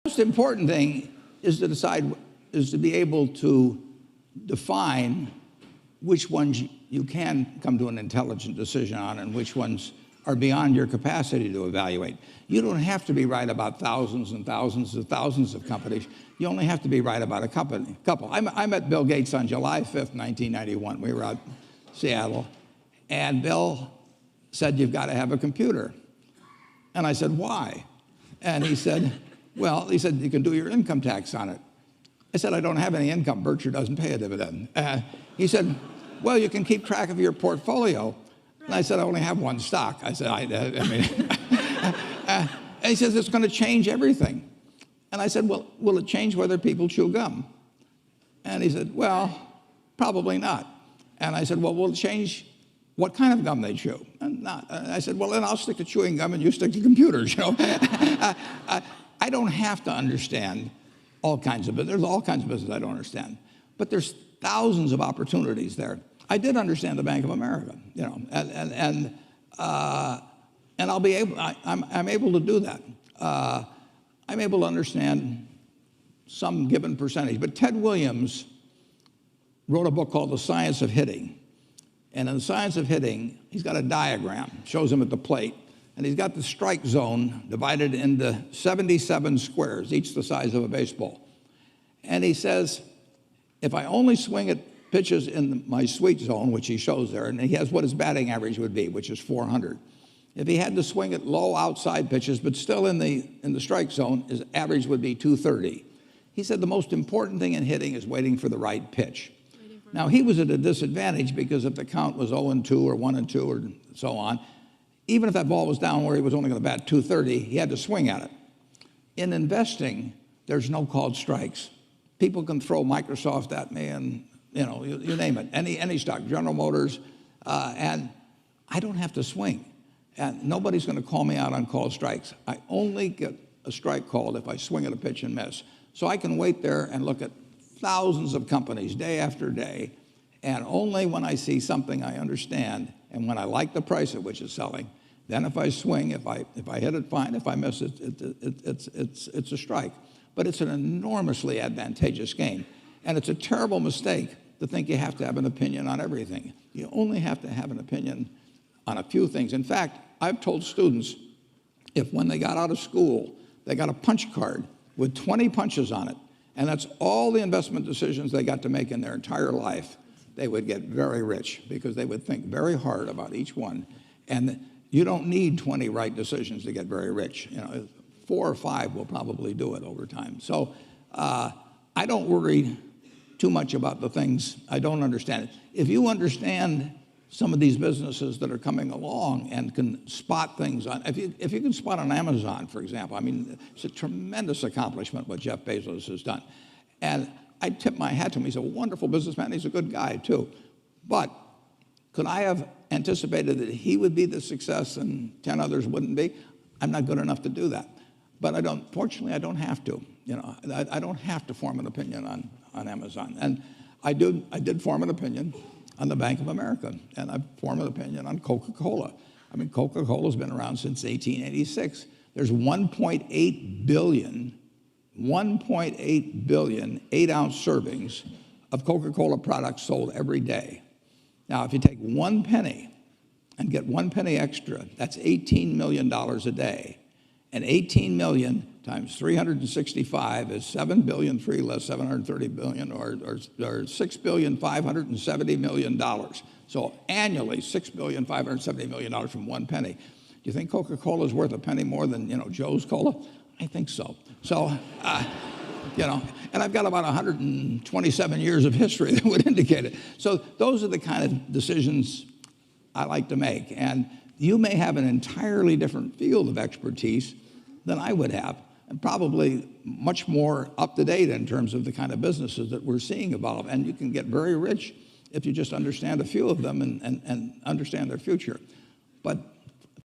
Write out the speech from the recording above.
most important thing is to be able to define which ones you can come to an intelligent decision on and which ones are beyond your capacity to evaluate. You don't have to be right about thousands and thousands and thousands of companies. You only have to be right about a couple. I met Bill Gates on July 5th, 1991. We were out in Seattle, and Bill said, "You've got to have a computer." And I said, "Why?" And he said, "You can do your income tax on it." I said, "I don't have any income. Berkshire doesn't pay a dividend." He said, "Well, you can keep track of your portfolio." And I said, "I only have one stock." I said, and he says, "It's going to change everything." And I said, "Well, will it change whether people chew gum?" And he said, "Well, probably not." And I said, "Well, will it change what kind of gum they chew?" And not. And I said, "Well, then I'll stick to chewing gum and you stick to computers." I don't have to understand all kinds of business. There's all kinds of business I don't understand. But there's thousands of opportunities there. I did understand the Bank of America, and I'll be able. I'm able to do that. I'm able to understand some given percentage. But Ted Williams wrote a book called The Science of Hitting, and in The Science of Hitting, he's got a diagram, shows him at the plate, and he's got the strike zone divided into 77 squares, each the size of a baseball. And he says, if I only swing at pitches in my sweet zone, which he shows there, and he has what his batting average would be, which is 400. If he had to swing at low outside pitches, but still in the strike zone, his average would be 230. He said the most important thing in hitting is waiting for the right pitch. Now, he was at a disadvantage because if the count was 0-2 or 1-2 or so on, even if that ball was down where he was only going to bat 230, he had to swing at it. In investing, there's no called strikes. People can throw Microsoft at me and you name it, any stock, General Motors, and I don't have to swing. And nobody's going to call me out on called strikes. I only get a strike called if I swing at a pitch and miss. So I can wait there and look at thousands of companies day after day, and only when I see something I understand and when I like the price at which it's selling, then if I swing, if I hit it, fine. If I miss it, it's a strike. But it's an enormously advantageous game. And it's a terrible mistake to think you have to have an opinion on everything. You only have to have an opinion on a few things. In fact, I've told students, if when they got out of school, they got a punch card with 20 punches on it, and that's all the investment decisions they got to make in their entire life, they would get very rich because they would think very hard about each one. And you don't need 20 right decisions to get very rich. 4 or 5 will probably do it over time. So I don't worry too much about the things I don't understand. If you understand some of these businesses that are coming along and can spot things on, if you can spot on Amazon, for example, I mean, it's a tremendous accomplishment what Jeff Bezos has done. And I tip my hat to him. He's a wonderful businessman. He's a good guy, too. But could I have anticipated that he would be the success and 10 others wouldn't be? I'm not good enough to do that. But fortunately, I don't have to. I don't have to form an opinion on Amazon. And I did form an opinion on the Bank of America, and I formed an opinion on Coca-Cola. I mean, Coca-Cola's been around since 1886. There's 1.8 billion 8-ounce servings of Coca-Cola products sold every day. Now, if you take 1 penny and get 1 penny extra, that's $18 million a day. And 18 million times 365 is 7 billion, 3 less 730 billion, or $6,570 million. So annually, $6,570 million from 1 penny. Do you think Coca-Cola is worth a penny more than Joe's Cola? I think so. So, and I've got about 127 years of history that would indicate it. So those are the kind of decisions I like to make. And you may have an entirely different field of expertise than I would have, and probably much more up to date in terms of the kind of businesses that we're seeing evolve. And you can get very rich if you just understand a few of them and understand their future. But